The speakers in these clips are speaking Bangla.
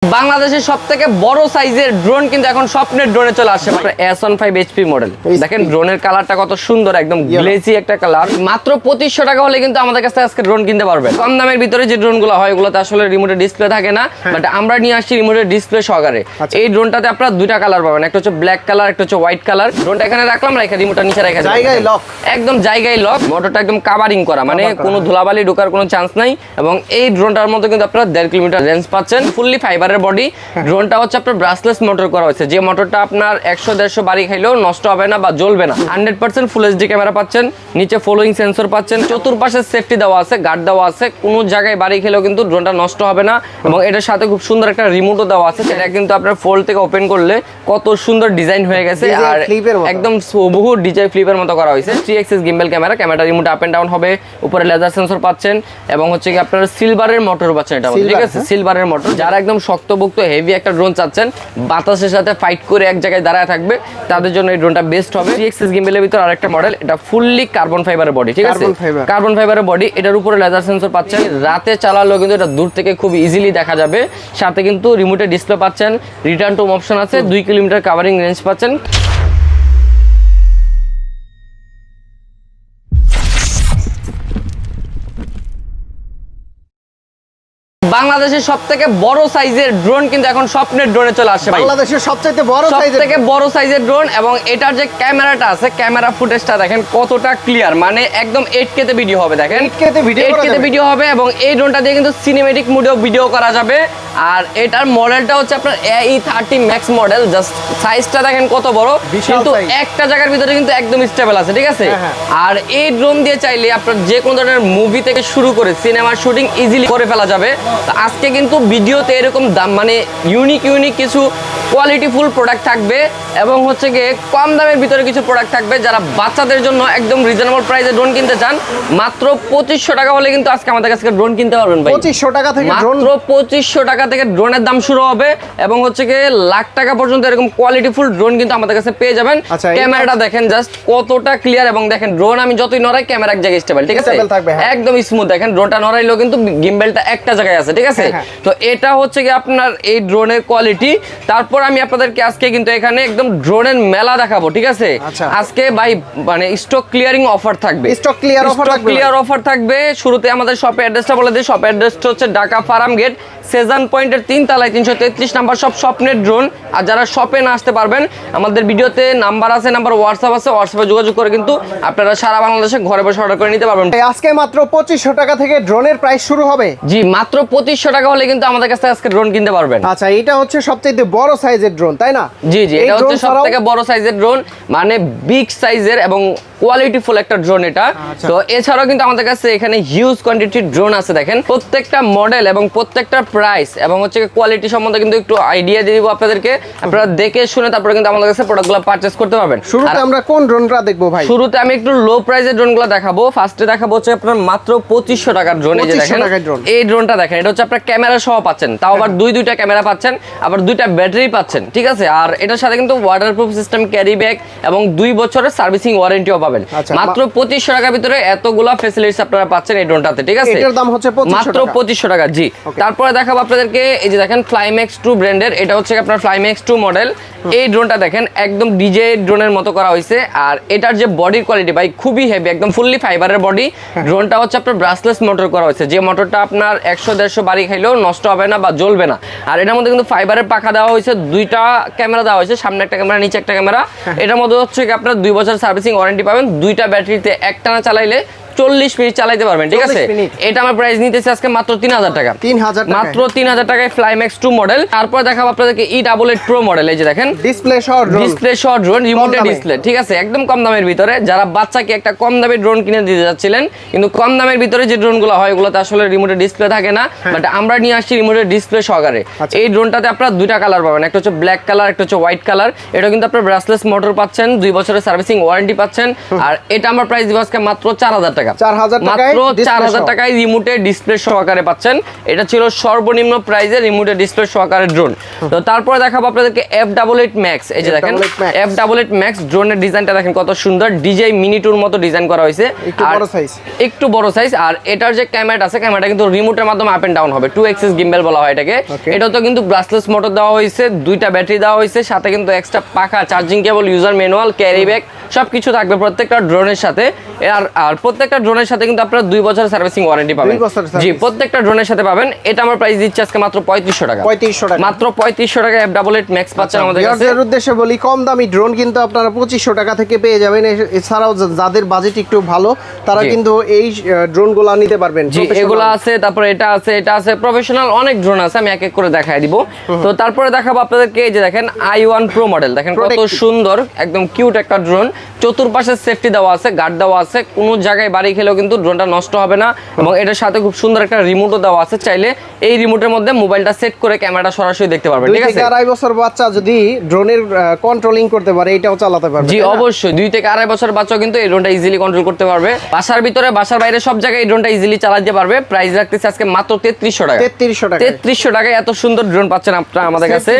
বাংলাদেশের সবথেকে বড় সাইজের ড্রোন কিন্তু এখন স্বপ্নের ড্রোনে চলে আসছে। S15 HP মডেল দেখেন, ড্রোনের কালারটা কত সুন্দর, একদম গ্লেজি একটা কালার। মাত্র 2500 টাকা হলে কিন্তু আমাদের কাছে আজকে ড্রোন কিনতে পারবেন। কম দামের ভিতরে যে ড্রোনগুলো হয় ওগুলোতে আসলে রিমোটের ডিসপ্লে থাকে না, বাট আমরা নিয়ে আসছি রিমোটের ডিসপ্লে সহকারে। এই ড্রোনটাতে আপনারা দুইটা কালার পাবেন, একটা হচ্ছে ব্ল্যাক কালার, একটা হচ্ছে হোয়াইট কালার। ড্রোনটা এখানে রাখলাম, রেখে রিমোটটা নিচে রেখে জায়গায় লক, একদম জায়গায় লক। মোটরটা একদম কাভারিং করা, মানে কোনো ধুলাবালি ঢোকার কোনো চান্স নাই। এবং এই ড্রোনটার মধ্যে কিন্তু আপনারা 1.5 কিলোমিটার রেঞ্জ পাচ্ছেন। ফুললি ফাইবারের বডি। ড্রোনটা হচ্ছে আপনার ব্রাসলেস মোটর করা হয়েছে, যে মোটরটা আপনার 100-150 বাড়ি খাইলেও নষ্ট হবে না বা জ্বলবে না। 100% ফুল এইচডি ক্যামেরা পাচ্ছেন, নিচে ফলোইং সেন্সর পাচ্ছেন, চতুর্পাশে সেফটি দেওয়া আছে, গার্ড দেওয়া আছে। কোনো জায়গায় বাড়ি খেলেও কিন্তু ড্রোনটা নষ্ট হবে না। এবং এটার সাথে খুব সুন্দর একটা রিমোটও দেওয়া আছে, এটা কিন্তু আপনার ফোল্ড থেকে ওপেন করলে কত সুন্দর ডিজাইন হয়ে গেছে। আর একদম বহু ডিজাই ফ্লিপের মতো করা হয়েছে। 3 axis gimbal camera, camera remote up and down হবে, উপরে লেজার সেন্সর পাচ্ছেন এবং হচ্ছে কি আপনার সিলভারের মোটর পাচ্ছেন। এটা ঠিক আছে, সিলভারের মোটর। যারা একদম শক্তপোক্ত হেভি একটা ড্রোন চাচ্ছেন, বাতাসের সাথে ফাইট করে এক জায়গায় দাঁড়ায় থাকবে, তাদের জন্য এই ড্রোনটা বেস্ট হবে। 3 এক্সিস গিম্বলের ভিতর আরেকটা মডেল, এটা ফুললি কার্বন ফাইবারের বডি, ঠিক আছে, কার্বন ফাইবারের বডি। এটার উপরে লেজার সেন্সর পাচ্ছেন, রাতে চালালেও কিন্তু এটা দূর থেকে খুব ইজিলি দেখা যাবে। সাথে কিন্তু রিমোটের ডিসপ্লে পাচ্ছেন, রিটার্ন টু অপশন আছে, 2 কিলোমিটার কাভারিং রেঞ্জ পাচ্ছেন। বাংলাদেশের সবথেকে বড় সাইজের ড্রোন কিন্তু এখন স্বপ্নের ড্রোনে চলে আসছে। বাংলাদেশের সবচেয়ে বড় সাইজের ড্রোন। এবং এটার যে ক্যামেরাটা আছে, ক্যামেরা ফুটেজটা দেখেন কতটা ক্লিয়ার, মানে একদম 8K তে ভিডিও হবে। দেখেন 8K তে ভিডিও হবে এবং এই ড্রোনটা দিয়ে কিন্তু সিনেমেটিক মোডেও ভিডিও করা যাবে। আর এটার মডেলটা হচ্ছে আপনার AE30 ম্যাক্স মডেল। জাস্ট সাইজটা দেখেন কত বড়, কিন্তু একটা জায়গার ভিতরে কিন্তু একদম স্টেবল আছে, ঠিক আছে। আর এই ড্রোন দিয়ে চাইলে আপনার যে কোনো ধরনের মুভি থেকে শুরু করে সিনেমার শুটিং ইজিলি করে ফেলা যাবে। আজকে কিন্তু ভিডিওতে এরকম দাম, মানে ইউনিক কিছু কোয়ালিটিফুল প্রোডাক্ট থাকবে এবং হচ্ছে গিয়ে কম দামের ভিতরে কিছু প্রোডাক্ট থাকবে। যারা বাচ্চাদের জন্য একদম রিজনেবল প্রাইসে ড্রোন কিনতে চান, মাত্র 2500 টাকা হলে কিন্তু আজকে আমাদের কাছে ড্রোন কিনতে পারবেন ভাই। 2500 টাকা থেকে মাত্র 2500 টাকা থেকে ড্রোনের দাম শুরু হবে এবং হচ্ছে গিয়ে লাখ টাকা পর্যন্ত এরকম কোয়ালিটিফুল ড্রোন কিন্তু আমাদের কাছে পেয়ে যাবেন। ক্যামেরাটা দেখেন জাস্ট কতটা ক্লিয়ার এবং দেখেন ড্রোন আমি যতই নড়াই ক্যামেরা এক জায়গায় স্টেবল, ঠিক আছে, একদম স্মুথ। দেখেন ড্রোনটা নড়াইলেও কিন্তু গিম্বলটা একটা জায়গায় আছে, ঠিক আছে। তো এটা হচ্ছে কি আপনার এই ড্রোনের কোয়ালিটি। তারপর আমি আপনাদেরকে আজকে কিন্তু এখানে একদম ড্রোনের মেলা দেখাবো, ঠিক আছে। আজকে ভাই মানে স্টক ক্লিয়ারিং অফার থাকবে, স্টক ক্লিয়ার অফার থাকবে। শুরুতে আমাদের শপের অ্যাড্রেসটা বলে দিই। শপের অ্যাড্রেসটা হচ্ছে ঢাকা ফার্ম গেট, সেজান পয়েন্টের 3 তলায় 333 নাম্বার সব স্বপ্নের ড্রোন। আর যারা শপে না আসতে পারবেন, আমাদের ভিডিওতে নাম্বার আছে, নাম্বার হোয়াটসঅ্যাপ আছে, হোয়াটসঅ্যাপে যোগাযোগ করে কিন্তু আপনারা সারা বাংলাদেশে ঘরে বসে অর্ডার করে নিতে পারবেন। আজকে মাত্র 2500 টাকা থেকে ড্রোনের প্রাইস শুরু হবে। জি, মাত্র 2500 টাকা হলে কিন্তু আমাদের কাছে আজকে ড্রোন কিনতে পারবেন। আচ্ছা, এটা হচ্ছে সবচেয়ে বড় সাইজের ড্রোন, তাই না? জি, এটা হচ্ছে সবথেকে বড় সাইজের ড্রোন, মানে বিগ সাইজের এবং কোয়ালিটিফুল একটা ড্রোন এটা। তো এছাড়াও কিন্তু আমাদের কাছে এখানে হিউজ কোয়ান্টিটির ড্রোন আছে। দেখেন প্রত্যেকটা মডেল এবং প্রত্যেকটা প্রাইস এবং হচ্ছে কোয়ালিটি সম্বন্ধে কিন্তু একটু আইডিয়া দিয়ে দিব আপনাদেরকে। আপনারা দেখে শুনে তারপরে কিন্তু আমাদের কাছে প্রোডাক্টগুলো পারচেজ করতে পারবেন। শুরুতে আমরা কোন ড্রোনটা দেখবো ভাই? শুরুতে আমি একটু লো প্রাইসের ড্রোনগুলো দেখাবো। ফার্স্টে দেখাবো হচ্ছে আপনার মাত্র 2500 টাকার ড্রোন। এই যে দেখেন এই ড্রোনটা দেখেন, এটা হচ্ছে আপনার ক্যামেরা সহ পাচ্ছেন, তাও আবার দুইটা ক্যামেরা পাচ্ছেন, আবার 2টা ব্যাটারি পাচ্ছেন, ঠিক আছে। আর এটার সাথে কিন্তু ওয়াটারপ্রুফ সিস্টেম, ক্যারি ব্যাগ এবং 2 বছরের সার্ভিসিং ওয়ারেন্টিও পাবেন। মাত্র 2500 টাকার ভিতরে এতগুলা ফ্যাসিলিটিস আপনারা পাচ্ছেন এই ড্রোনটাতে, ঠিক আছে। এটার দাম হচ্ছে মাত্র 2500 টাকা। জি, তারপরে দেখাবো আপনাদেরকে এই যে দেখেন ফ্লাইম্যাক্স 2 ব্র্যান্ডের, এটা হচ্ছে আপনার ফ্লাইম্যাক্স 2 মডেল। এই ড্রোনটা দেখেন একদম ডিজে ড্রোনের মতো করা হয়েছে। আর এটার যে বডির কোয়ালিটি ভাই খুবই হেভি, একদম ফুললি ফাইবারের বডি। ড্রোনটা হচ্ছে আপনার ব্রাসলেস মোটর করা হয়েছে, যে মোটরটা আপনার 100-150 বাড়ি খাইলেও নষ্ট হবে না বা জ্বলবে না। আর এটার মধ্যে কিন্তু ফাইবারের পাখা দেওয়া হয়েছে, 2টা ক্যামেরা দেওয়া হয়েছে, সামনে একটা ক্যামেরা, নিচে একটা ক্যামেরা। এটার মধ্যে হচ্ছে কি আপনার 2 বছর সার্ভিসিং ওয়ারেন্টি পাবেন। 2টা ব্যাটারিতে একটানা চালাইলে 40 মিনিট চালাইতে পারবেন, ঠিক আছে। এটা আমার প্রাইস নিতেছে আজকে মাত্র 3000 টাকা। মাত্র 3000 টাকায় ফ্লাইম্যাক্স 2 মডেল। তারপর দেখাবো আপনাদেরকে E88 Pro মডেল। এই যে দেখেন ডিসপ্লে সহ ড্রোন, রিমোটে ডিসপ্লে, ঠিক আছে, একদম কম দামের ভিতরে। যারা বাচ্চাকে একটা কম দামের ড্রোন কিনে দিতে যাচ্ছিলেন, কিন্তু কম দামের ভিতরে যে ড্রোনগুলো হয় ওগুলোতে আসলে রিমোটের ডিসপ্লে থাকে না, বাট আমরা নিয়ে আসছি রিমোটের ডিসপ্লে সহকারে। এই ড্রোনটাতে আপনারা 2টা কালার পাবেন, একটা হচ্ছে ব্ল্যাক কালার, একটা হচ্ছে হোয়াইট কালার। এটা কিন্তু আপনার ব্রাসলেস মোটর পাচ্ছেন, 2 বছরের সার্ভিসিং ওয়ারেন্টি পাচ্ছেন। আর এটা আমার প্রাইস দিব আজকে মাত্র 4000 টাকা। টাকা। 4000 টাকায় মাত্র display 4000 সহ। টাকায় রিমোটে ডিসপ্লে সহকারে পাচ্ছেন। এটা ছিল সর্বনিম্ন প্রাইসে রিমোটে ডিসপ্লে সহকারে ড্রোন। তো তারপরে দেখাবো আপনাদেরকে F88 Max। এই যে দেখেন F88 Max ড্রোনের ডিজাইনটা দেখেন কত সুন্দর, DJI Mini 2 এর মতো ডিজাইন করা হয়েছে, একটু বড় সাইজ, একটু বড় সাইজ। আর এটার যে ক্যামেরাটা আছে, ক্যামেরাটা কিন্তু রিমোটের মাধ্যমে আপ এন্ড ডাউন হবে, 2 এক্সিস গিম্বল বলা হয় এটাকে। এটা তো কিন্তু ব্রাসলেস মোটর দেওয়া হয়েছে, দুইটা ব্যাটারি দেওয়া হয়েছে, সাথে কিন্তু এক্সট্রা পাখা, charging cable, user manual, carry bag সবকিছু থাকবে প্রত্যেকটা ড্রোনের সাথে। আর প্রত্যেকটা ড্রোনের সাথে কিন্তু আপনারা 2 বছরের সার্ভিসিং ওয়ারেন্টি পাবেন। জি, প্রত্যেকটা ড্রোনের সাথে পাবেন। এটা আমার প্রাইস দিচ্ছি আজকে মাত্র 3500 টাকা। 3500 টাকা, মাত্র 3500 টাকা F88 Max পাচ্ছেন আমাদের কাছে। এর উদ্দেশ্যে বলি, কম দামি ড্রোন কিন্তু আপনারা 2500 টাকা থেকে পেয়ে যাবেন। এছাড়াও যাদের বাজেট একটু ভালো তারা কিন্তু এই ড্রোনগুলো নিতে পারবেন। জি, এগুলো আছে, তারপরে এটা আছে প্রফেশনাল অনেক ড্রোন আছে, আমি এক এক করে দেখায় দিব। তো তারপরে দেখাবো আপনাদেরকে, এই যে দেখেন i1 Pro মডেল, দেখেন কত সুন্দর, একদম কিউট একটা ড্রোন। চতুর্পাশে সেফটি দেওয়া আছে, গার্ড দেওয়া আছে, কোনো জায়গায় বাড়ি খেলেও কিন্তু ড্রোনটা নষ্ট হবে না। এবং এটার সাথে খুব সুন্দর একটা রিমোটও দেওয়া আছে, চাইলে এই রিমোটের মধ্যে মোবাইলটা সেট করে ক্যামেরাটা সরাসরি দেখতে পারবেন। ঠিক আছে, 2 থেকে 2.5 বছর বাচ্চা যদি ড্রোনের কন্ট্রোলিং করতে পারে, এটাও চালাতে পারবে। জি অবশ্যই, 2 থেকে 2.5 বছর বাচ্চা কিন্তু এই ড্রোনটা ইজিলি কন্ট্রোল করতে পারবে। বাসার ভিতরে, বাসার বাইরে সব জায়গায় এই ড্রোনটা ইজিলি চালাতে পারবে। প্রাইস রাখতেছে আজকে মাত্র 3300 টাকা। 3300 টাকা, 3300 টাকায় এত সুন্দর ড্রোন পাচ্ছেন আপনারা আমাদের কাছে,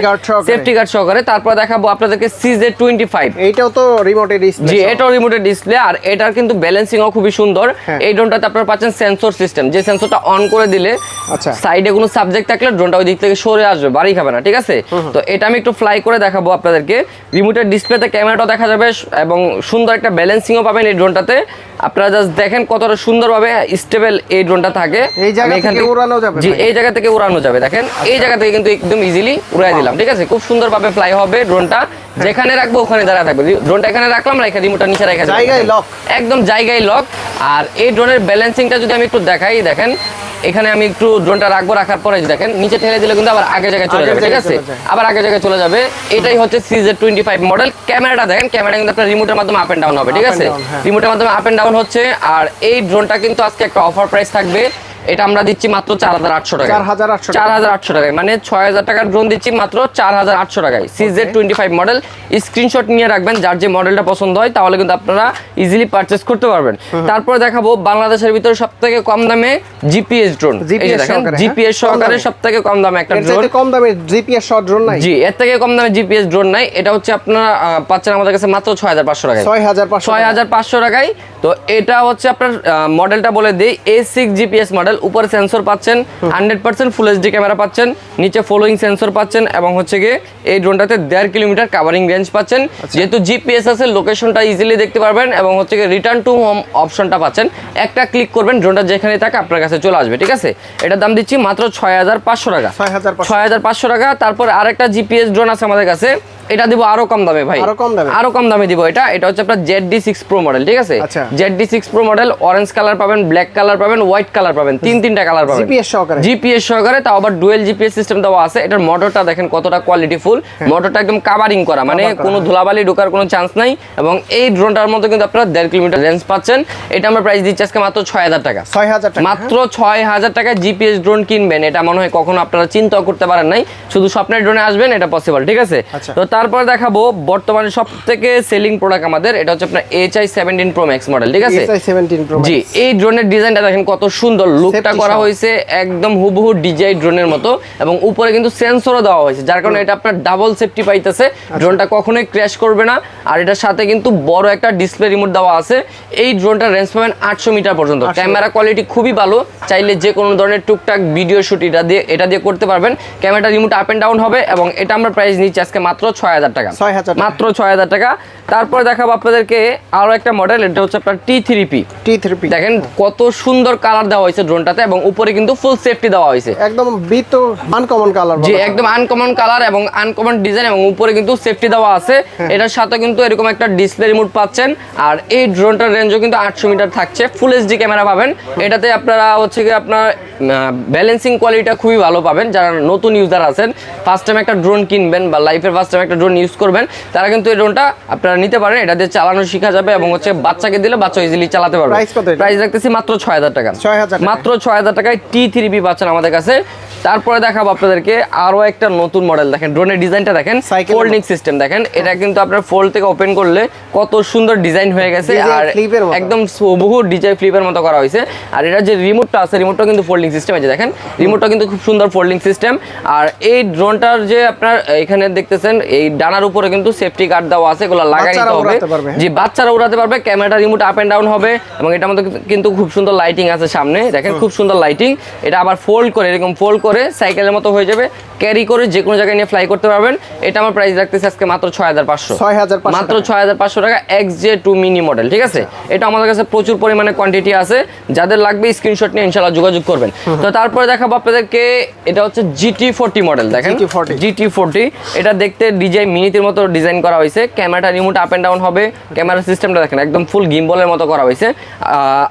সেফটি গার্ড সহকারে। তারপর দেখাবো আপনাদেরকে CZ25। এইটাও তো রিমোটের ডিসপ্লে। জি, এটাও রিমোটের ডিসপ্লে, আর এটার কিন্তু ব্যালেন্সিংও খুবই সুন্দর। এই ড্রোনটাতে আপনারা পাচ্ছেন সেন্সর সিস্টেম, যে সেন্সরটা অন করে দিলে আচ্ছা সাইডে কোনো সাবজেক্ট থাকলে ড্রোনটা ওই দিক থেকে সরে আসবে, বাড়ি খাবে না। ঠিক আছে, তো এটা আমি একটু ফ্লাই করে দেখাবো আপনাদেরকে। রিমোটের ডিসপ্লেতে ক্যামেরাটাও দেখা যাবে এবং সুন্দর একটা ব্যালেন্সিংও পাবেন এই ড্রোনটাতে। আপনারা জাস্ট দেখেন কতটা সুন্দরভাবে স্টেবল এই ড্রোনটা থাকে। এই জায়গা থেকে উড়ানো যাবে। জি, এই জায়গা থেকে উড়ানো যাবে, দেখেন এই জায়গা থেকে কিন্তু একদম ইজিলি উড়াই দিলাম। ঠিক আছে, খুব সুন্দরভাবে ফ্লাই হবে ড্রোনটা, যেখানে রাখবো ওখানে দাঁড়া থাকবে। ড্রোনটা এখানে রাখলাম, রেখে রিমোটটা নিচে রেখে দিলাম, জায়গায় লক, একদম জায়গায় লক। আর এই ড্রোনের ব্যালেন্সিংটা যদি আমি একটু দেখাই, দেখেন এখানে আমি একটু ড্রোনটা রাখবো, রাখার পরে দেখেন নিচে ঠেলে দিলে কিন্তু আবার আগে জায়গায় চলে যাবে। ঠিক আছে, আবার আগে জায়গায় চলে যাবে। এটাই হচ্ছে CZ25 মডেল। ক্যামেরাটা দেখেন, ক্যামেরা কিন্তু আপনার রিমোটের মাধ্যমে আপ এন্ড ডাউন হবে। ঠিক আছে, রিমোটের মাধ্যমে আপ এন্ড ডাউন হচ্ছে। আর এই ড্রোনটা কিন্তু আজকে একটা অফার প্রাইস থাকবে, এটা আমরা দিচ্ছি মাত্র 4800 টাকা। 4800 টাকায়, মানে 6000 টাকার ড্রোন দিচ্ছি মাত্র 4800 টাকায়। CZ25 model. স্ক্রিনশট নিয়ে রাখবেন, যার যে মডেলটা পছন্দ হয়, তাহলে কিন্তু আপনারা ইজিলি পারচেজ করতে পারবেন। তারপর দেখাবো বাংলাদেশের ভিতরে সবথেকে কম দামে জিপিএস ড্রোন। এই যে দেখেন জিপিএস সহকারে সবথেকে কম দামে একটা ড্রোন। কম দামে জিপিএস সহ ড্রোন নাই? জি, এর থেকে কম দামে জিপিএস ড্রোন নাই। এটা হচ্ছে আপনারা পাচ্ছেন আমাদের কাছে মাত্র 6500 টাকায়। 6500 টাকায়। তো এটা হচ্ছে আপনার মডেলটা বলে দেই, A6 জিপিএস মডেল। উপরে সেন্সর পাচ্ছেন, 100% ফুল এইচডি ক্যামেরা পাচ্ছেন, নিচে ফলোইং সেন্সর পাচ্ছেন, এবং হচ্ছে গিয়ে এই ড্রোনটাতে 1.5 কিলোমিটার কাভারিং রেঞ্জ পাচ্ছেন। যেহেতু জিপিএস আছে, লোকেশনটা ইজিলি দেখতে পারবেন, এবং হচ্ছে গিয়ে রিটার্ন টু হোম অপশনটা পাচ্ছেন। একটা ক্লিক করবেন, ড্রোনটা যেখানে থাকে আপনার কাছে চলে আসবে। ঠিক আছে, এটার দাম দিচ্ছি মাত্র 6500 টাকা। 6500 টাকা। তারপর আরেকটা জিপিএস ড্রোন আছে আমাদের কাছে, এটা দিব আরো কম দামে ভাই, আরো কম দামে দিব। এটা হচ্ছে আপনার ZD6 Pro মডেল। ঠিক আছে, ZD6 Pro model. Orange colour পাবেন, ব্ল্যাক কালার পাবেন, হোয়াইট কালার পাবেন, তিনটা কালার পাবেন জিপিএস সহকারে। তাও আবার ডুয়েল জিপিএস সিস্টেম দেওয়া আছে। এটার মোটরটা দেখেন কতটা কোয়ালিটিফুল, মোটরটা একদম কাভারিং করা, মানে কোনো ধুলাবালি ঢোকার কোনো চান্স নাই। এবং এই ড্রোনটার মধ্যে কিন্তু আপনারা 1.5 কিলোমিটার রেঞ্জ পাচ্ছেন। এটা আমরা প্রাইস দিচ্ছি আজকে মাত্র 6000 টাকা। মাত্র 6000 টাকায় জিপিএস ড্রোন কিনবেন, এটা মনে হয় কখনো আপনারা চিন্তাও করতে পারেন নাই। শুধু স্বপ্নের ড্রোনে আসবেন, এটা পসিবল। ঠিক আছে, তো তারপর দেখাবো বর্তমানে সবথেকে সেলিং প্রোডাক্ট আমাদের, এটা হচ্ছে আপনার HI17 Pro Max মডেল। ঠিক আছে, জি, এই ড্রোনের ডিজাইনটা দেখেন কত সুন্দর, লুকটা করা হয়েছে একদম হুবহু DJI ড্রোনের মতো, এবং উপরে কিন্তু সেন্সরও দেওয়া হয়েছে, যার কারণে এটা আপনার ডাবল সেফটি পাইতেছে। ড্রোনটা কখনোই ক্র্যাশ করবে না। আর এটার সাথে কিন্তু বড় একটা ডিসপ্লে রিমোট দেওয়া আছে। এই ড্রোনটার রেঞ্জ পাবেন 800 মিটার পর্যন্ত। ক্যামেরা কোয়ালিটি খুবই ভালো, চাইলে যে কোনো ধরনের টুকটাক ভিডিও শুট এটা দিয়ে করতে পারবেন। ক্যামেরাটা রিমোট আপ এন্ড ডাউন হবে, এবং এটা আমরা প্রাইস নিচ্ছি আজকে মাত্র 6000 টাকা। মাত্র 6000 টাকা। তারপর দেখাবো আপনাদেরকে আরো একটা মডেল, এটা হচ্ছে আপনার T3P। দেখেন কত সুন্দর কালার দেওয়া হয়েছে ড্রোনটাতে, এবং উপরে কিন্তু ফুল সেফটি দেওয়া হয়েছে, একদম বিট আনকমন কালার। জি, একদম আনকমন কালার এবং আনকমন ডিজাইন, এবং উপরে কিন্তু সেফটি দেওয়া আছে। এটার সাথে কিন্তু এরকম একটা ডিসপ্লে রিমোট পাচ্ছেন। আর এই ড্রোনটার রেঞ্জও কিন্তু 800 মিটার থাকছে, ফুল এইচডি ক্যামেরা পাবেন। এটাতে আপনারা হচ্ছে কি আপনার ব্যালেন্সিং কোয়ালিটিটা খুবই ভালো পাবেন। যারা নতুন ইউজার আছেন, ফার্স্ট টাইম একটা ড্রোন কিনবেন বা লাইফের ফার্স্ট টাইম একটা ড্রোন ইউজ করবেন, তারা কিন্তু এই ড্রোনটা আপনারা নিতে পারেন। এটা দিয়ে চালানো শেখা যাবে, এবং হচ্ছে বাচ্চাকে দিলে বাচ্চা ইজিলি চালাতে পারবে। প্রাইস রাখতেছি মাত্র 6000 টাকা। মাত্র 6000 টাকায় T3P পাচ্ছেন আমাদের কাছে। তারপরে দেখাবো আপনাদেরকে আরো একটা নতুন মডেল। দেখেন ড্রোনের ডিজাইনটা দেখেন, Cycle ফোল্ডিং সিস্টেম দেখেন, এটা কিন্তু আপনার ফোল্ড থেকে ওপেন করলে কত সুন্দর ডিজাইন হয়ে গেছে, DJ আর flip এর মতো। একদম বহু ডিজাইন ফ্লিপের মতো করা হয়েছে। আর এটা যে রিমোটটা আছে, রিমোটটা কিন্তু ফোল্ডিং সিস্টেম আছে, দেখেন রিমোটটা কিন্তু খুব সুন্দর ফোল্ডিং সিস্টেম। আর এই ড্রোনটার যে আপনার এখানে দেখতেছেন এই ডানার উপরে কিন্তু সেফটি গার্ড দেওয়া আছে, এগুলো লাগাই নিতে বাচ্চারা হবে। উড়াতে পারবে, হ্যাঁ। জি, বাচ্চারা উড়াতে পারবে। Camera remote up and down হবে, এবং এটার মধ্যে কিন্তু খুব সুন্দর লাইটিং আছে সামনে, দেখেন খুব সুন্দর লাইটিং। এটা আবার ফোল্ড করে, এরকম ফোল্ড করে সাইকেলের মতো হয়ে যাবে, ক্যারি করে যে কোনো জায়গায় নিয়ে ফ্লাই করতে পারবেন। এটা আমার প্রাইস রাখতেছে আজকে মাত্র 6500, 6500 মাত্র 6500 টাকা। XJ2 মিনি মডেল, ঠিক আছে। এটা আমাদের কাছে প্রচুর পরিমাণে কোয়ান্টিটি আছে, যাদের লাগবে স্ক্রিনশট নিয়ে ইনশাআল্লাহ যোগাযোগ করবেন। তো তারপরে দেখাবো আপনাদেরকে, এটা হচ্ছে GT40 মডেল, দেখেন GT40। এটা দেখতে ডিজাইন মিনিতের মতো ডিজাইন করা হয়েছে, ক্যামেরাটা রিমোট আপ এন্ড ডাউন হবে, ক্যামেরা সিস্টেমটা দেখেন একদম ফুল গিম্বলের মতো করা হয়েছে।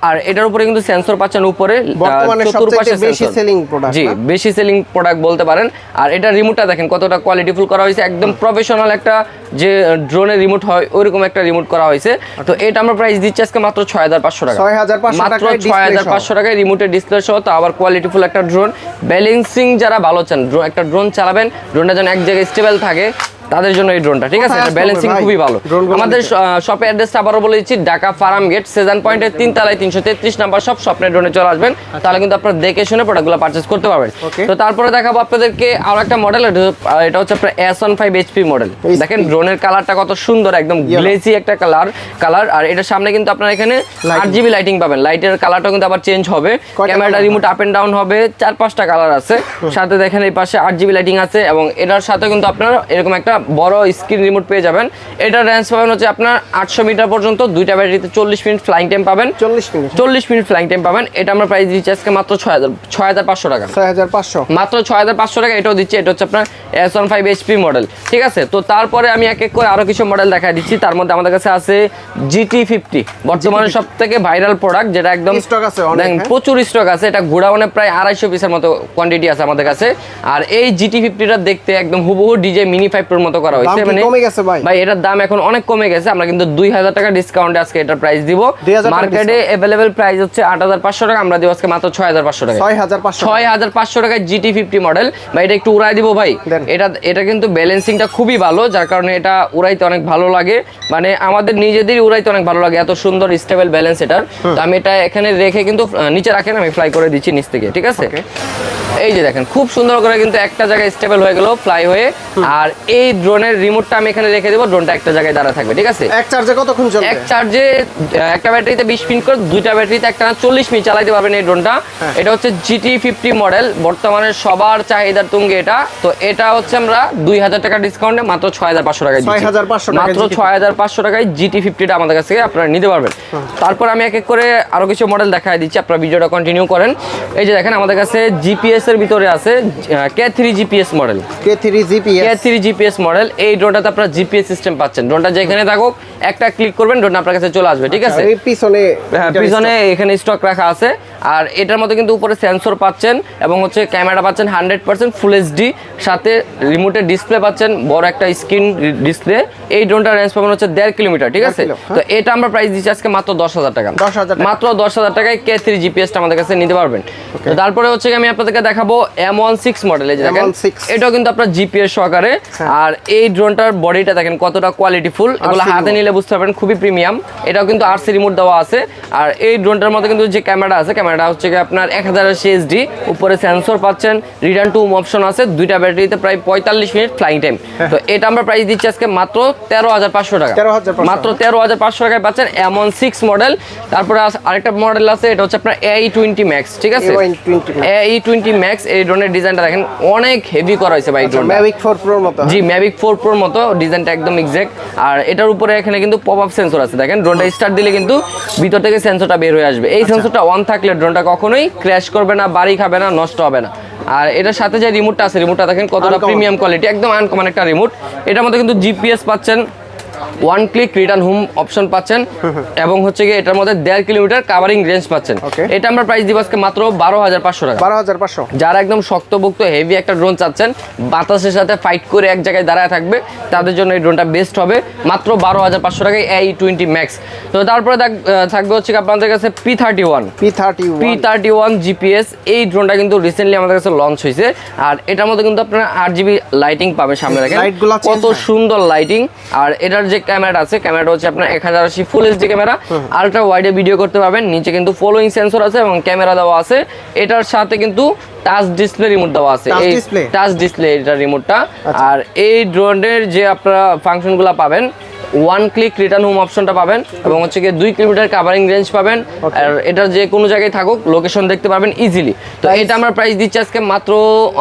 আর এটার উপরে কিন্তু সেন্সর পাচ্ছেন উপরে, বর্তমানে সবচেয়ে বেশি সেলিং প্রোডাক্ট। জি, বেশি সেলিং প্রোডাক্ট বলতে পারেন। আর এটা রিমোটটা দেখেন কতটা কোয়ালিটিফুল করা হয়েছে, একদম প্রফেশনাল একটা যে ড্রোনের রিমোট হয় ওইরকম একটা রিমোট করা হয়েছে। তো এটা আমরা প্রাইস দিচ্ছি আজকে মাত্র 6500 টাকা, 6500 মাত্র টাকায় 6500 টাকায় রিমোটের ডিসপ্লে সহ, তো আবার কোয়ালিটিফুল একটা ড্রোন। ব্যালেন্সিং যারা ভালো চান, একটা ড্রোন চালাবেন, ড্রোনটা যেন এক জায়গায় স্টেবল থাকে, তাদের জন্য এই ড্রোনটা, ঠিক আছে। এটা ব্যালেন্সিং খুবই ভালো। আমাদের শপের অ্যাড্রেসটা আবারও বলে দিচ্ছি, ঢাকা ফার্ম গেট সেজান পয়েন্টের 3 তলায় 333 নাম্বার শপ, স্বপ্নের ড্রোনে চলে আসবেন, তাহলে কিন্তু আপনারা দেখে শুনে প্রোডাক্টগুলো পারচেজ করতে পারবেন। তো তারপরে দেখাবো আপনাদেরকে আরো একটা মডেল, এটা হচ্ছে আপনার S15 HP মডেল। দেখেন ড্রোনের কালারটা কত সুন্দর, একদম গ্লেজি একটা কালার। আর এটার সামনে কিন্তু আপনারা এখানে 8GB লাইটিং পাবেন, লাইটের কালারটা কিন্তু আবার চেঞ্জ হবে, ক্যামেরাটা রিমোট আপ এন্ড ডাউন হবে, 4-5টা কালার আছে সাথে। দেখেন এই পাশে 8GB লাইটিং আছে, এবং এটার সাথে কিন্তু আপনারা এরকম একটা বড় স্ক্রিন রিমোট পেয়ে যাবেন। এটার রেঞ্জ পাবেন হচ্ছে আপনার 800 মিটার পর্যন্ত, দুইটা ব্যাটারিতে 40 মিনিট ফ্লাইং টাইম পাবেন, 40 মিনিট ফ্লাইং টাইম পাবেন। এটা আমরা প্রাইস দিচ্ছি আজকে মাত্র 6500 টাকা, 6500, মাত্র 6500 টাকা এটাও দিচ্ছি। এটা হচ্ছে আপনার S15 HP মডেল, ঠিক আছে। তো তারপরে আমি এক এক করে আরো কিছু মডেল দেখা দিচ্ছি। তার মধ্যে আমাদের কাছে আছে GT50, বর্তমানে সবথেকে ভাইরাল প্রোডাক্ট, যেটা একদম স্টক আছে অনেক, প্রচুর স্টক আছে। এটা গোডাউনে প্রায় 250 পিসের মতো কোয়ান্টিটি আছে আমাদের কাছে। আর এই GT50টা দেখতে একদম হুবহু ডিজে মিনি 5 প্রোর মতো করা হয়েছে, মানে কমে গেছে ভাই এটার দাম এখন অনেক কমে গেছে। আমরা কিন্তু 2000 টাকা ডিসকাউন্টে আজকে এটার প্রাইস দিব। মার্কেটে अवेलेबल প্রাইস হচ্ছে 8500 টাকা, আমরা দিব আজকে মাত্র 6500 টাকা, 6500 টাকায় GT50 মডেল। ভাই এটা একটু উড়াই দিব ভাই, এটা কিন্তু ব্যালেন্সিংটা খুবই ভালো, যার কারণে এটা উড়াইতে অনেক ভালো লাগে, মানে আমাদের নিজেদেরই উড়াইতে অনেক ভালো লাগে, এত সুন্দর স্টেবল ব্যালেন্স এটার। তো আমি এটা এখানে রেখে কিন্তু নিচে রাখেন, আমি ফ্লাই করে দিচ্ছি নিচ থেকে, ঠিক আছে। এই যে দেখেন খুব সুন্দর করে কিন্তু একটা জায়গায় স্টেবল হয়ে গেল ফ্লাই হয়ে। আর এই ড্রোনের রিমোটটা আমি এখানে রেখে দেবো, ড্রোনটা একটা জায়গায় দাঁড়া থাকবে, ঠিক আছে। এক চার্জে কতক্ষণ চলবে? এক চার্জে একটা ব্যাটারিতে 20 মিনিট করে, দুইটা ব্যাটারিতে একটা 40 মিনিট চালাতে পারবেন এই ড্রোনটা। এটা হচ্ছে GT50 মডেল, বর্তমানে সবার চাহিদার তুঙ্গে এটা। তো এটা হচ্ছে আমরা 2000 টাকা ডিসকাউন্টে মাত্র 6500 টাকায় দিচ্ছি, মাত্র 6500 টাকায় GT50টা আমাদের কাছ থেকে আপনারা নিতে পারবেন। তারপর আমি এক এক করে আরো কিছু মডেল দেখাই দিচ্ছি, আপনারা ভিডিওটা কন্টিনিউ করেন। এই যে দেখেন আমাদের কাছে জিপিএস এর ভিতরে আছে K3 GPS model, K3 GPS model. এই ড্রোনটাতে আপনারা জিপিএস সিস্টেম পাচ্ছেন, ড্রোনটা যেখানে থাকুক একটা ক্লিক করবেন, ড্রোনটা আপনার কাছে চলে আসবে, ঠিক আছে। পিছনে এখানে স্টক রাখা আছে। আর এটার মধ্যে কিন্তু উপরে সেন্সর পাচ্ছেন, এবং হচ্ছে ক্যামেরা পাচ্ছেন 100% ফুল HD, সাথে রিমোটের ডিসপ্লে পাচ্ছেন, বড় একটা স্ক্রিন ডিসপ্লে। এই ড্রোনটার রেঞ্জ পাবেন হচ্ছে 1.5 কিলোমিটার, ঠিক আছে। তো এটা আমরা প্রাইস দিচ্ছি আজকে মাত্র 10000 টাকা, মাত্র 10000 টাকায় K3 GPS টা আমাদের কাছে নিতে পারবেন। তো তারপরে হচ্ছে আমি আপনাদেরকে দেখাবো M16 মডেল, এই যে দেখেন এটাও কিন্তু আপনার জিপিএস সহকারে। আর এই ড্রোনটার বডিটা দেখেন কতটা কোয়ালিটিফুল, এগুলো হাতে নিলে বুঝতে পারবেন খুবই প্রিমিয়াম। এটাও কিন্তু RC রিমোট দেওয়া আছে। আর এই ড্রোনটার মধ্যে কিন্তু যে ক্যামেরা আছে, ক্যামেরাটা হচ্ছে আপনার 1080 HD, উপরে সেন্সর পাচ্ছেন, রিটার্ন টু অপশন আছে, দুইটা ব্যাটারিতে প্রায় 45 মিনিট ফ্লাইং টাইম। তো এটা আমরা প্রাইস দিচ্ছি আজকে মাত্র 13500 টাকা, মাত্র 13500 টাকায় পাচ্ছেন M16 মডেল। তারপরে আরেকটা মডেল আছে, এটা হচ্ছে আপনার AE20 Max, ঠিক আছে। AE20 Max, এই ড্রোনের ডিজাইনটা দেখেন অনেক হেভি করা হয়েছে ভাই, ড্রোনটা Mavic 4 Pro এর মতো। জি, Mavic 4 Pro এর মতো ডিজাইনটা একদম এক্সাক্ট। আর এটার উপরে এখানে কিন্তু পপ আপ সেন্সর আছে, দেখেন ড্রোনটা স্টার্ট দিলে কিন্তু ভিতর থেকে সেন্সরটা বের হয়ে আসবে। এই সেন্সরটা অন থাকলে ড্রোনটা কখনোই ক্র্যাশ করবে না, বাড়ি খাবে না, নষ্ট হবে না। আর এটার সাথে যে রিমোটটা আছে, রিমোটটা দেখেন কতটা প্রিমিয়াম কোয়ালিটি, একদম আনকমন একটা রিমোট। এটার মধ্যে কিন্তু জিপিএস পাচ্ছেন, one click return home option পাচ্ছেন এবং হচ্ছে গিয়ে এটার মধ্যে 1.5 কিলোমিটার কাভারিং রেঞ্জ পাচ্ছেন। এটা আমরা প্রাইস দিব আজকে মাত্র 12,500 টাকা। 12,500। যারা একদম শক্তপোক্ত হেভি একটা ড্রোন চাচ্ছেন, বাতাসের সাথে ফাইট করে এক জায়গায় দাঁড়ায় থাকবে, তাদের জন্য এই ড্রোনটা বেস্ট হবে মাত্র 12,500 টাকায় A20 ম্যাক্স। তো তারপরে থাকবে হচ্ছে আপনাদের কাছে P31 GPS। এই ড্রোনটা কিন্তু রিসেন্টলি আমাদের কাছে লঞ্চ হয়েছে, আর এটার মধ্যে কিন্তু আপনারা 8GB লাইটিং পাবেন। সামনে দেখেন কত সুন্দর লাইটিং। আর এটার যে ক্যামেরাটা আছে, ক্যামেরাটা হচ্ছে আপনার 1080 ফুল এইচডি ক্যামেরা, আলট্রা ওয়াইডে ভিডিও করতে পারবেন। নিচে কিন্তু ফলোইং সেন্সর আছে এবং ক্যামেরা দেওয়া আছে। এটার সাথে কিন্তু টাচ ডিসপ্লে রিমোট দেওয়া আছে, এই টাচ ডিসপ্লে এটা রিমোটটা। আর এই ড্রোনের যে আপনারা ফাংশনগুলো পাবেন, ওয়ান ক্লিক রিটার্ন হোম অপশনটা পাবেন এবং হচ্ছে গিয়ে 2 কিলোমিটার কাভারিং রেঞ্জ পাবেন। আর এটা যে কোনো জায়গায় থাকুক লোকেশন দেখতে পারবেন ইজিলি। তো এটা আমরা প্রাইস দিচ্ছি আজকে মাত্র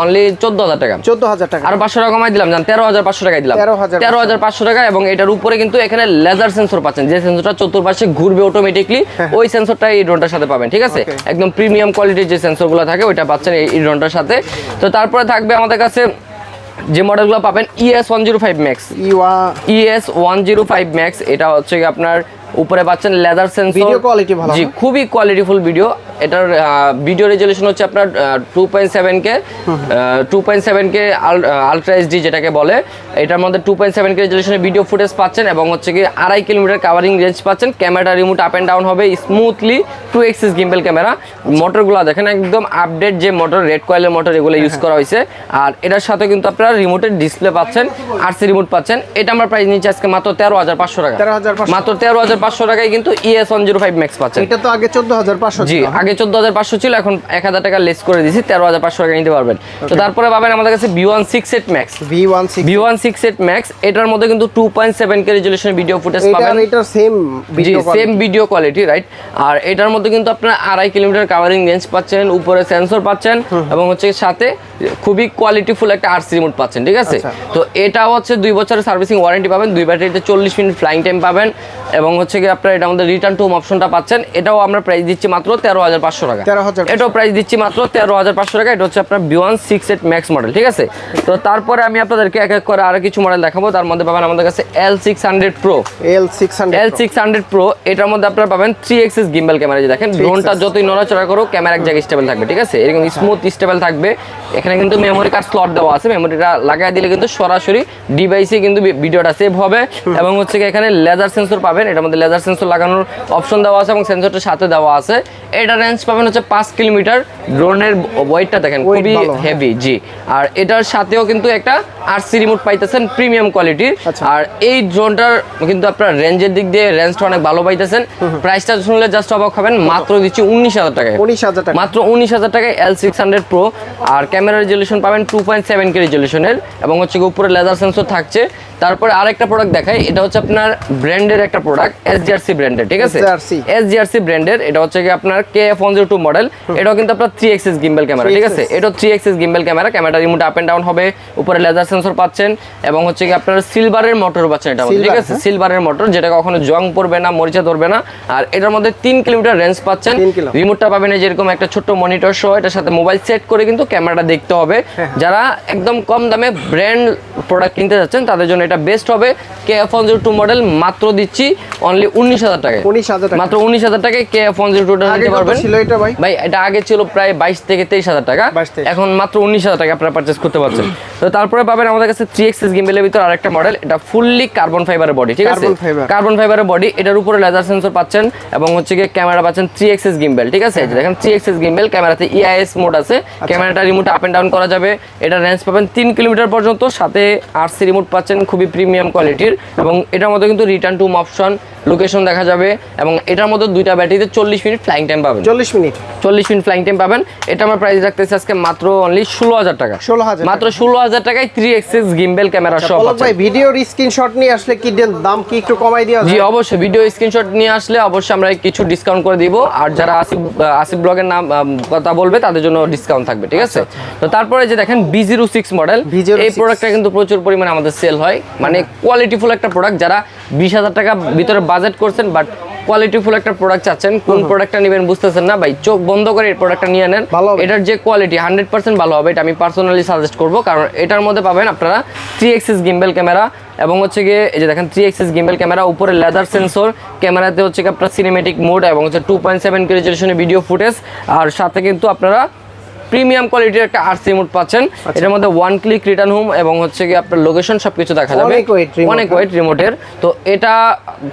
অনলি 14,000 টাকা। 14,000 টাকা। আর 500 টাকা কমাই দিলাম, জান 13,500 টাকায় দিলাম। 13,500 টাকা। এবং এটার উপরে কিন্তু এখানে লেজার সেন্সর পাচ্ছেন, যে সেন্সরটা চতুর্পাশে ঘুরবে অটোমেটিকলি, ওই সেন্সরটা এই ড্রোনটার সাথে পাবেন। ঠিক আছে, একদম প্রিমিয়াম কোয়ালিটির যে সেন্সরগুলো থাকে ওইটা পাচ্ছেন এই ড্রোনটার সাথে। তো তারপরে থাকবে আমাদের কাছে যে মডেলগুলো পাবেন ES105 ম্যাক্স। ES105 ম্যাক্স এটা হচ্ছে কি আপনার উপরে পাচ্ছেন লেদার সেন্সর, ভিডিও কোয়ালিটি ভালো, জি খুবই কোয়ালিটিফুল ভিডিও। এটার ভিডিও রেজলিউশন হচ্ছে আপনার 2.7K আলট্রা এইচডি যেটাকে বলে। এটার মধ্যে 2.7K রেজলিউশনের ভিডিও ফুটেজ পাচ্ছেন এবং হচ্ছে কি 2.5 কিলোমিটার কাভারিং রেঞ্জ পাচ্ছেন। Camera remote up and down হবে স্মুথলি, 2 এক্সিস গিম্বল ক্যামেরা। মোটরগুলো দেখেন একদম আপডেট যে মোটর, রেড কয়েলের মোটর এগুলো ইউজ করা হয়েছে। আর এটার সাথে কিন্তু আপনারা রিমোটের ডিসপ্লে পাচ্ছেন, RC রিমোট পাচ্ছেন। এটা আমরা প্রাইস নিচ্ছি আজকে মাত্র 13,500 টাকা। মাত্র 13,500 টাকায় কিন্তু ES105 ম্যাক্স পাচ্ছেন। এটা তো আগে 14,500 জি, আগে 14,500 ছিল, এখন 1,000 টাকা লেস করে দিয়েছি, 13,500 টাকা নিতে পারবেন। তো তারপরে পাবেন আমাদের কাছে V168 ম্যাক্স। V168 ম্যাক্স এটার মধ্যে কিন্তু 2.7K রেজলিউশনের ভিডিও ফুটেজ পাবেন। এটা সেম ভিডিও কোয়ালিটি রাইট। আর এটার মধ্যে কিন্তু আপনারা 2.5 কিলোমিটার কাভারিং রেঞ্জ পাচ্ছেন, উপরে সেন্সর পাচ্ছেন এবং হচ্ছে সাথে খুবই কোয়ালিটিফুল একটা RC রিমোট পাচ্ছেন। ঠিক আছে, তো এটা হচ্ছে 2 বছরের সার্ভিসিং ওয়ারেন্টি পাবেন, 2 ব্যাটারিতে 40 মিনিট ফ্লাইং টাইম পাবেন এবং হচ্ছে কি আপনারা এটা আমাদের রিটার্ন টু হোম অপশনটা পাচ্ছেন। এটাও আমরা প্রাইস দিচ্ছি মাত্র 13,500 টাকা। এটাও প্রাইস দিচ্ছি মাত্র 13,500 টাকা। এটা হচ্ছে আপনার V168 ম্যাক্স মডেল। ঠিক আছে, তো তারপরে আমি আপনাদেরকে এক এক করে আরো কিছু মডেল দেখাবো। তার মধ্যে পাবেন আমাদের কাছে L600 Pro। এটার মধ্যে আপনারা পাবেন 3 এক্সিস গিম্বল ক্যামেরা। যে দেখেন ড্রোনটা যতই নড়াচড়া করো ক্যামেরা এক জায়গায় স্টেবল থাকবে। ঠিক আছে, এরকম স্মুথ স্টেবল থাকবে। এখানে কিন্তু মেমোরি কার্ড স্লট দেওয়া আছে, মেমোরিটা লাগাই দিলে কিন্তু সরাসরি ডিভাইসে কিন্তু ভিডিওটা সেভ হবে। এবং হচ্ছে এখানে লেজার সেন্সর পাবেন, এটার মধ্যে লেজার সেন্সর লাগানোর অপশন দেওয়া আছে এবং সেন্সরটার সাথে দেওয়া আছে। এটা রেঞ্জ পাবেন হচ্ছে 5 কিলোমিটার। ড্রোনের ওয়েটটা দেখেন খুবই হেভি। জি, আর এটার সাথেও কিন্তু একটা RC রিমোট পাইতেছেন প্রিমিয়াম কোয়ালিটির। আর এই ড্রোনটার কিন্তু আপনার রেঞ্জের দিক দিয়ে রেঞ্জটা অনেক ভালো পাইতেছেন। প্রাইসটা শুনলে জাস্ট অবাক হবেন, মাত্র দিচ্ছি 19,000 টাকায়। মাত্র 19,000 টাকায় L600 Pro। আর ক্যামেরা রেজলিউশন পাবেন 2.7K রেজলিউশনের এবং হচ্ছে উপরে লেজার সেন্সর থাকছে। তারপরে আরেকটা প্রোডাক্ট দেখাই, এটা হচ্ছে আপনার ব্র্যান্ডের একটা প্রোডাক্ট, SGRC ব্র্যান্ডের। ঠিক আছে, SGRC ব্র্যান্ডের। এটা হচ্ছে কি আপনার KF102 মডেল। এটাও কিন্তু আপনার 3 এক্সিস গিম্বল ক্যামেরা। ঠিক আছে, এটা 3 axis gimbal camera. Camera remote up and down হবে, উপরে লেজার সেন্সর পাচ্ছেন এবং হচ্ছে কি আপনার সিলভারের মোটর পাচ্ছেন এটা। ঠিক আছে, সিলভারের মোটর, যেটা কখনো জং পড়বে না, মরিচা ধরবে না। আর এটার মধ্যে 3 কিলোমিটার রেঞ্জ পাচ্ছেন। রিমোটটা পাবেন এই যেরকম একটা ছোট্ট মনিটর সহ। এটার সাথে মোবাইল সেট করে কিন্তু ক্যামেরাটা দেখতে হবে। যারা একদম কম দামে ব্র্যান্ড প্রোডাক্ট কিনতে যাচ্ছেন তাদের জন্য এটা বেস্ট হবে। KF102 মডেল মাত্র দিচ্ছি অনলি 19,000 টাকায়। মাত্র 19,000 টাকায় KF102 নিতে পারবেন। ভাই এটা আগে ছিল প্রায় 22 থেকে 23,000 টাকা, এখন মাত্র 19,000 টাকা আপনারা পারচেজ করতে পারছেন। তো তারপরে পাবেন আমাদের কাছে 3 এক্সিস গিম্বলের ভিতর আরেকটা মডেল। এটা ফুললি কার্বন ফাইবারের বডি। ঠিক আছে, কার্বন ফাইবারের বডি। এটার উপরে লেজার সেন্সর পাচ্ছেন এবং হচ্ছে কি ক্যামেরা পাচ্ছেন 3 এক্সিস গিম্বল। ঠিক আছে, দেখেন 3 এক্সিস গিম্বল। ক্যামেরাতে EIS মোড আছে, ক্যামেরাটা রিমোট আপ এন্ড ডাউন করা যাবে। এটা রেঞ্জ পাবেন 3 কিলোমিটার পর্যন্ত, সাথে RC রিমোট পাচ্ছেন খুবই প্রিমিয়াম কোয়ালিটির। এবং এটার মধ্যে কিন্তু return to home option, location দেখা যাবে এবং এটার মধ্যে 2টা ব্যাটারিতে 40 মিনিট ফ্লাইং টাইম পাবেন। 40 মিনিট ফ্লাইং টাইম পাবেন। এটা আমরা প্রাইস রাখতেছি আজকে মাত্র অনলি 16,000 টাকা। মাত্র 16,000 টাকায় 3 এক্সিস গিম্বল ক্যামেরা সহ পাচ্ছেন। ভাই ভিডিওর স্ক্রিনশট নিয়ে আসলে কি দাম কি একটু কমাই দেওয়া যায়? জি অবশ্যই, ভিডিও স্ক্রিনশট নিয়ে আসলে অবশ্যই আমরা কিছু ডিসকাউন্ট করে দিব। আর যারা আসিফ ব্লগের নাম কথা বলবে তাদের জন্য ডিসকাউন্ট থাকবে। ঠিক আছে, তো তারপরে যে দেখেন B06 মডেল, এই প্রোডাক্টটা কিন্তু প্রচুর পরিমাণে আমাদের সেল হয়। মানে কোয়ালিটিফুল একটা প্রোডাক্ট। যারা 20,000 টাকা ভিতরে বাজেট করছেন বাট কোয়ালিটিফুল একটা প্রোডাক্ট চাচ্ছেন, কোন প্রোডাক্টটা নেবেন বুঝতেছেন না ভাই, চোখ বন্ধ করে এই প্রোডাক্টটা নিয়ে নেন। এটার যে কোয়ালিটি 100% ভালো হবে, এটা আমি পার্সোনালি সাজেস্ট করব, কারণ এটার মধ্যে পাবেন আপনারা 3 এক্সিস গিম্বল ক্যামেরা এবং হচ্ছে গিয়ে এই যে দেখেন 3 এক্সিস গিম্বল ক্যামেরা, উপরে লেদার সেন্সর, ক্যামেরাতে হচ্ছে কি আপনার সিনেমেটিক মোড এবং হচ্ছে 2.7K রেজোলিউশনের ভিডিও ফুটেজ, আর সাথে কিন্তু আপনারা প্রিমিয়াম কোয়ালিটির একটা আরসি মোড পাচ্ছেন। এটার মধ্যে 1 ক্লিক রিটার্ন হোম এবং হচ্ছে কি আপনার লোকেশন সবকিছু দেখা যাবে, অনেক ওয়েট রিমোটের। তো এটা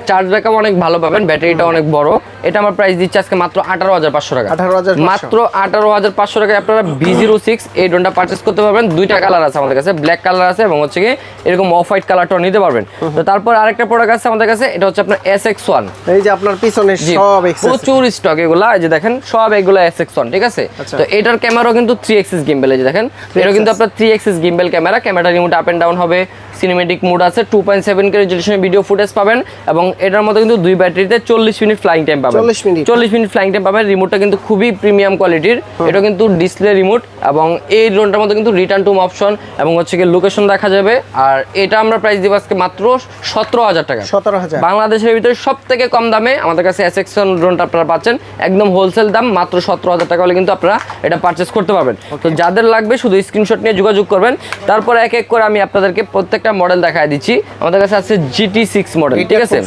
চার্জ ব্যাকআপ অনেক ভালো পাবেন, ব্যাটারিটা অনেক বড়। এটা আমার প্রাইস দিচ্ছে আজকে মাত্র 18,500 টাকা, মাত্র 18,500 টাকায় আপনারা V06 এই ড্রোনটা পারচেজ করতে পারবেন। দুইটা কালার আছে আমাদের কাছে, ব্ল্যাক কালার আছে এবং হচ্ছে কি এরকম অফ হোয়াইট কালারটাও নিতে পারবেন। তো তারপর আরেকটা প্রোডাক্ট আছে আমাদের কাছে, এটা হচ্ছে আপনার SX1। এই যে আপনার পিছনে সব এক্সেস, প্রচুর স্টক এগুলা, এই যে দেখেন সব এগুলা SX1, ঠিক আছে। তো এটার ক্যামেরাও কিন্তু 3 এক্সিস গিম্বল, এই যে দেখেন এটা কিন্তু আপনার 3 এক্সিস গিম্বল ক্যামেরা, ক্যামেরাটা রিমোট আপ এন্ড ডাউন হবে, সিনেমেটিক মোড আছে, 2.7K রেজোলিউশনের ভিডিও ফুটেজ পাবেন এবং এটার মধ্যে কিন্তু দুই ব্যাটারিতে 40 মিনিট ফ্লাইং টাইম পাবেন, 40 মিনিট ফ্লাইং টাইম পাবেন। রিমোটটা কিন্তু খুবই প্রিমিয়াম কোয়ালিটির, এটা কিন্তু ডিসপ্লে রিমোট এবং এই ড্রোনটার মধ্যে কিন্তু রিটার্ন টু অপশন এবং হচ্ছে কি লোকেশন দেখা যাবে। আর এটা আমরা প্রাইস দিব আজকে মাত্র 17,000 টাকা, 17,000 বাংলাদেশের ভিতরে সবথেকে কম দামে আমাদের কাছে SX1 ড্রোনটা আপনারা পাচ্ছেন, একদম হোলসেল দাম মাত্র 17,000 টাকা হলে কিন্তু আপনারা এটা পারচেজ করতে পারবেন। তো যাদের লাগবে শুধু স্ক্রিনশট নিয়ে যোগাযোগ করবেন। তারপর এক এক করে আমি আপনাদেরকে প্রত্যেকটা মডেল দেখায় দিচ্ছি। আমাদের কাছে আছে GT6 মডেল, ঠিক আছে,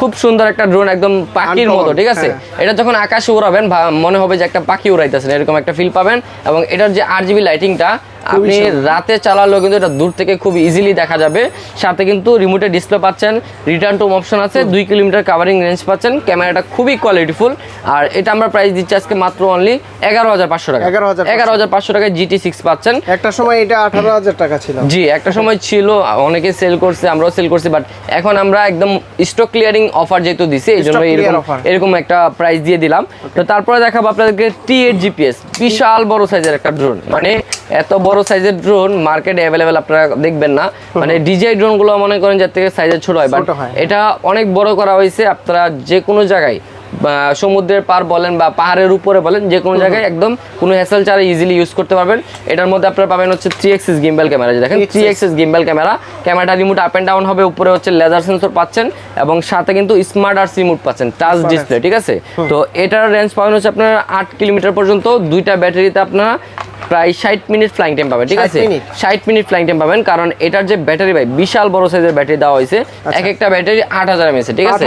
খুব সুন্দর একটা ড্রোন, একদম পাখির মতো, ঠিক আছে। এটা যখন আকাশে উড়াবেন মনে হবে যে একটা পাখি উড়াইতেছেন, এরকম একটা ফিল পাবেন। এবং এটার যে RGB লাইটিংটা আপনি রাতে চালালেও কিন্তু এটা দূর থেকে খুব ইজিলি দেখা যাবে। সাথে কিন্তু রিমোটে ডিসপ্লে পাচ্ছেন, রিটার্ন টু অপশন আছে, 2 কিলোমিটার কাভারিং রেঞ্জ পাচ্ছেন, ক্যামেরাটা খুবই কোয়ালিটিফুল। আর এটা আমরা প্রাইস দিচ্ছি আজকে মাত্র অনলি 11,500 টাকা, 11,500 টাকায় GT6 পাচ্ছেন। একটা সময় এটা 18,000 টাকা ছিল, জি একটা সময় ছিল, অনেকে সেল করছে, আমরাও সেল করছি, বাট এখন আমরা একদম স্টক ক্লিয়ারিং অফার যেহেতু দিছি এই জন্য এরকম একটা প্রাইস দিয়ে দিলাম। তো তারপরে দেখাবো আপনাদেরকে T8 GPS, বিশাল বড় সাইজের একটা ড্রোন, মানে এত বড় সাইজের ড্রোন মার্কেটে অ্যাভেলেবেল আপনারা দেখবেন না। মানে DJI ড্রোনগুলো মনে করেন যার থেকে সাইজের ছোট হয়, বাট এটা অনেক বড় করা হয়েছে। আপনারা যে কোনো জায়গায় সমুদ্রের পার বলেন বা পাহাড়ের উপরে বলেন, যে কোনো জায়গায় একদম কোনো হ্যাসেল ছাড়া ইজিলি ইউজ করতে পারবেন। এটার মধ্যে আপনারা পাবেন হচ্ছে 3 এক্সিস গিম্বল ক্যামেরা, দেখেন 3 এক্সিস গিম্বল ক্যামেরা, ক্যামেরাটা রিমোট আপ এন্ড ডাউন হবে, উপরে হচ্ছে লেজার সেন্সর পাচ্ছেন এবং সাথে কিন্তু স্মার্ট আরসি মোড পাচ্ছেন, টাচ ডিসপ্লে, ঠিক আছে। তো এটার রেঞ্জ পাবেন হচ্ছে আপনার 8 কিলোমিটার পর্যন্ত, দুইটা ব্যাটারিতে আপনারা প্রায় 60 মিনিট ফ্লাইং টাইম পাবেন, ঠিক আছে, 60 মিনিট ফ্লাইং টাইম পাবেন। কারণ এটার যে ব্যাটারি ভাই বিশাল বড় সাইজের ব্যাটারি দেওয়া হয়েছে, এক একটা ব্যাটারি 8000 mAh, ঠিক আছে,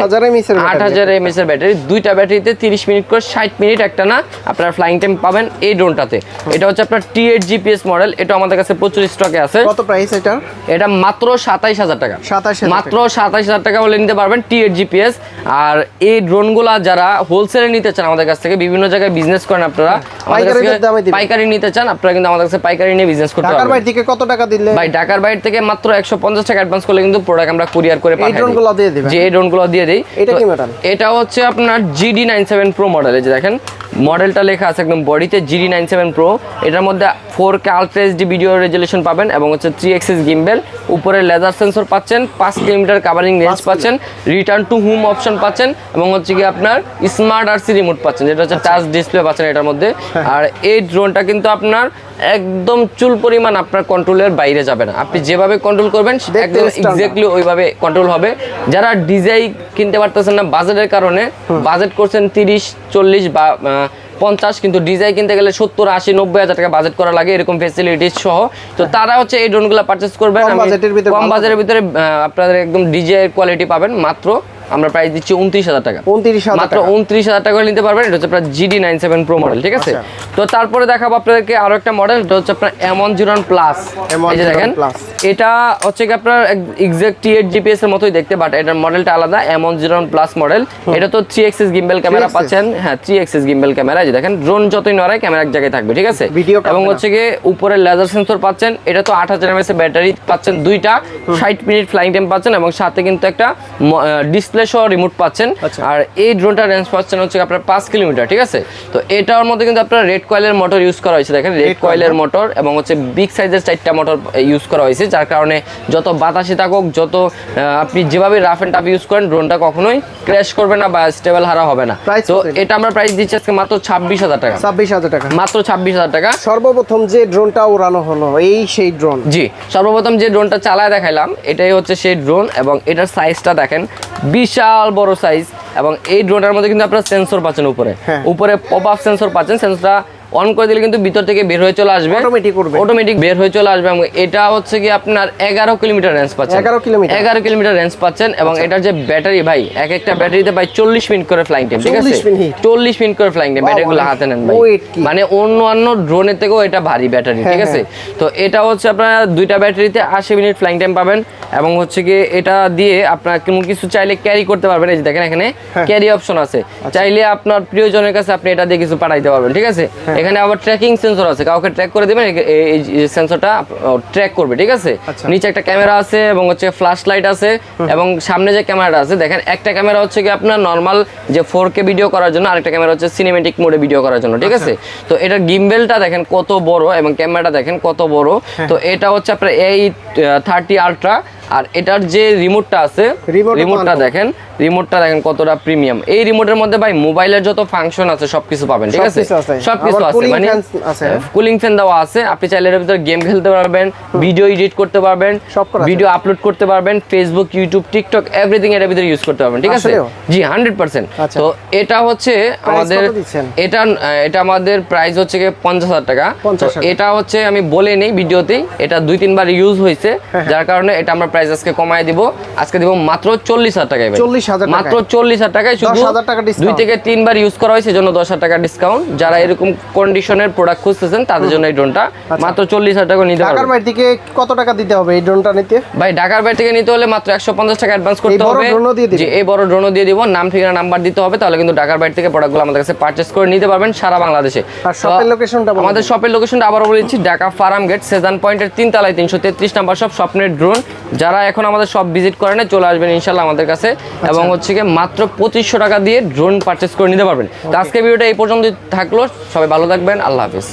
8000 mAh এর ব্যাটারি, দুইটা ব্যাটারিতে 30 মিনিট করে 60 মিনিট একটা না আপনারা ফ্লাইং টাইম পাবেন এই ড্রোনটাতে। এটা হচ্ছে আপনার T8 GPS মডেল, এটা আমাদের কাছে প্রচুর স্টকে আছে। কত প্রাইস এটা? এটা মাত্র 27,000 টাকা, 27,000 মাত্র 27,000 টাকা হলে নিতে পারবেন T8 GPS। আর এই ড্রোনগুলা যারা হোলসেলে নিতে চান আমাদের কাছ থেকে, বিভিন্ন জায়গায় বিজনেস করেন আপনারা, পাইকারি নিতে চান আপনারা কিন্তু আমাদের কাছে পাইকারি নিয়ে বিজনেস করতে পারবেন। ঢাকার বাইরে থেকে কত টাকা দিলে? ভাই ঢাকার বাইরে থেকে মাত্র 150 টাকা অ্যাডভান্স করলে কিন্তু প্রোডাক্ট আমরা কুরিয়ার করে পাঠাই। এই ড্রোনগুলো দিয়ে দিবেন? যে এই ড্রোনগুলো দিয়ে দেই। এটা কি মডেল? এটা হচ্ছে আপনার GD97 Pro মডেল, এই যে দেখেন মডেলটা লেখা আছে একদম বডিতে GD97 Pro। এটার মধ্যে 4K ultra HD video resolution পাবেন এবং হচ্ছে 3 এক্সিস গিম্বল, উপরে লেজার সেন্সর পাচ্ছেন, 5 কিলোমিটার কাভারিং রেঞ্জ পাচ্ছেন, রিটার্ন টু হোম অপশন পাচ্ছেন এবং হচ্ছে কি আপনার স্মার্ট আরসি রিমোট পাচ্ছেন, যেটা হচ্ছে টাচ ডিসপ্লে পাচ্ছেন এটার মধ্যে। আর এই ড্রোনটা কিন্তু আপনার একদম চুল পরিমাণ আপনার কন্ট্রোলের বাইরে যাবে না, আপনি যেভাবে কন্ট্রোল করবেন একদম এক্স্যাক্টলি ওইভাবে কন্ট্রোল হবে। যারা DJI কিনতে পারতেছেন না বাজেটের কারণে, বাজেট করছেন 30, 40 বা 50, কিন্তু DJI কিনতে গেলে 70, 80, 90 হাজার টাকা বাজেট করা লাগে এরকম ফ্যাসিলিটিস সহ। তো তারা হচ্ছে এই ড্রোনগুলো পারচেজ করবেন কম বাজেটের ভিতরে, আপনাদের একদম DJI এর কোয়ালিটি পাবেন। মাত্র আমরা প্রাইস দিচ্ছি 29,000 টাকা, মাত্র 29,000 টাকা নিতে পারবেন। এটা হচ্ছে আপনার GD97 Pro মডেল, ঠিক আছে। তো তারপরে দেখাবো আপনাদেরকে আরো একটা মডেল, এটা হচ্ছে আপনার M101 Plus। এই যে দেখেন এটা হচ্ছে কি আপনার এক্সাক্ট T8 GPS এর মতোই দেখতে, বাট এটার মডেলটা আলাদা, M101 Plus মডেল। এটা তো 3 এক্সিস গিম্বল ক্যামেরা পাচ্ছেন, হ্যাঁ 3 এক্সিস গিম্বল ক্যামেরা, এই যে দেখেন ড্রোন যতই নড়ায় ক্যামেরা এক জায়গায় থাকবে, ঠিক আছে। এবং হচ্ছে কি উপরে লেজার সেন্সর পাচ্ছেন, এটা তো 8000 mAh ব্যাটারি পাচ্ছেন, দুইটা 60 মিনিট ফ্লাইং টাইম পাচ্ছেন এবং সাথে কিন্তু একটা ডিসপ্লে সহ রিমোট পাচ্ছেন। আর এই ড্রোনটার রেঞ্জ পাচ্ছেন হচ্ছে আপনার 5 কিলোমিটার, ঠিক আছে। তো এটার মধ্যে কিন্তু আপনার রেড কয়েলের মোটর ইউজ করা হয়েছে, দেখেন রেড কয়েলের মোটর এবং হচ্ছে বিগ সাইজের 4টা মোটর ইউজ করা হয়েছে, যার কারণে যত বাতাসে থাকুক, যত আপনি যেভাবে রাফ এন্ড টাফ ইউজ করেন ড্রোনটা কখনোই ক্র্যাশ করবে না বা স্টেবল হারা হবে না। তো এটা আমরা প্রাইস দিচ্ছি আজকে মাত্র 26,000 টাকা, 26,000 টাকা, মাত্র 26,000 টাকা। সর্বপ্রথম যে ড্রোনটা উড়ানো হলো এই সেই ড্রোন? জি, সর্বপ্রথম যে ড্রোনটা চালায় দেখাইলাম এটাই হচ্ছে সেই ড্রোন এবং এটার সাইজটা দেখেন বিশাল বড় সাইজ। এবং এই ড্রোনটার মধ্যে কিন্তু আপনারা সেন্সর পাচ্ছেন উপরে হ্যাঁ। উপরে পপ আপ সেন্সর পাচ্ছেন। সেন্সরটা অন করে দিলে কিন্তু ভিতর থেকে বের হয়ে চলে আসবে, অটোমেটিক বের হয়ে চলে আসবে। এবং এটা হচ্ছে কি আপনার 11 কিলোমিটার রেঞ্জ পাচ্ছেন, 11 কিলোমিটার রেঞ্জ পাচ্ছেন। এবং এটার যে ব্যাটারি ভাই, এক একটা ব্যাটারিতে ভাই 40 মিনিট করে ফ্লাইং টাইম, ঠিক আছে 40 মিনিট করে ফ্লাইং টাইম। ব্যাটারিগুলো হাতে নেন ভাই, মানে অন্য ড্রোনের থেকেও এটা ভারী ব্যাটারি, ঠিক আছে। তো এটা হচ্ছে আপনারা দুইটা ব্যাটারিতে 80 মিনিট ফ্লাইং টাইম পাবেন। এবং হচ্ছে কি এটা দিয়ে আপনার কোনো কিছু চাইলে ক্যারি করতে পারবেন। এই যে দেখেন এখানে ক্যারি অপশন আছে, চাইলে আপনার প্রিয়জনের কাছে আপনি এটা দিয়ে কিছু পাঠাইতে পারবেন, ঠিক আছে। এখানে আবার ট্র্যাকিং সেন্সর আছে, কাউকে ট্র্যাক করে দিবেন এই সেন্সরটা ট্র্যাক করবে, ঠিক আছে। নিচে একটা ক্যামেরা আছে এবং হচ্ছে ফ্ল্যাশ লাইট আছে। এবং সামনে যে ক্যামেরাটা আছে দেখেন, একটা ক্যামেরা হচ্ছে কি আপনার নর্মাল যে 4K ভিডিও করার জন্য, আরেকটা ক্যামেরা হচ্ছে সিনেমেটিক মোডে ভিডিও করার জন্য, ঠিক আছে। তো এটার গিম্বেলটা দেখেন কত বড় এবং ক্যামেরাটা দেখেন কত বড়। তো এটা হচ্ছে আপনার A30 আলট্রা। আর এটার যে রিমোটটা আছে, রিমোটটা দেখেন কতটা প্রিমিয়াম। এই রিমোটের মধ্যে ভাই মোবাইলের যত ফাংশন আছে সবকিছু পাবেন, ঠিক আছে। সবকিছু আছে, মানে কুলিং ফ্যান দেওয়া আছে। আপনি চাইলে এর ভিতরে গেম খেলতে পারবেন, ভিডিও এডিট করতে পারবেন, ভিডিও আপলোড করতে পারবেন, ফেসবুক, ইউটিউব, টিকটক এভরিথিং এর ভিতরে ইউজ করতে পারবেন, ঠিক আছে। জি 100%। তো এটা হচ্ছে আমাদের এটা আমাদের প্রাইস হচ্ছে কি 50,000 টাকা। তো এটা হচ্ছে আমি বলে নেই ভিডিওতেই, এটা 2-3 বার ইউজ হয়েছে, যার কারণে এটা আমরা প্রাইস আজকে কমায় দিব। আজকে দিব মাত্র 40,000 টাকায়, মাত্র 40,000 টাকায়। শুধু 2 থেকে 3 বার ইউজ করা হয়েছে, জন্য 10,000 টাকা ডিসকাউন্ট। যারা এরকম কন্ডিশনের প্রোডাক্ট খুঁজতেছেন তাদের জন্য এই ড্রোনটা মাত্র 40,000 টাকা নিতে পারবেন। ঢাকার বাইরে থেকে কত টাকা দিতে হবে এই ড্রোনটা নিতে? ভাই ঢাকার বাইরে থেকে নিতে হলে মাত্র 150 টাকা অ্যাডভান্স করতে হবে। জি এই বড় ড্রোনও দিয়ে দিব, নাম ঠিকানা নাম্বার দিতে হবে, তাহলে কিন্তু ঢাকার বাইরে থেকে প্রোডাক্টগুলো আমাদের কাছে পারচেজ করে নিতে পারবেন সারা বাংলাদেশে। আর শপের লোকেশনটা বলুন। আমাদের শপের লোকেশনটা আবারও বলেছি, ঢাকা ফার্ম গেট সেজান পয়েন্টের 3 তলায় 333 নাম্বার শপ, স্বপ্নের ড্রোন। যারা এখন আমাদের সব ভিজিট করেন চলে আসবেন ইনশাআল্লাহ আমাদের কাছে। এবং হচ্ছে কি মাত্র 2500 টাকা দিয়ে ড্রোন পারচেজ করে নিতে পারবেন। তো আজকে ভিডিওটা এই পর্যন্ত থাকলো, সবাই ভালো থাকবেন, আল্লাহ হাফেজ।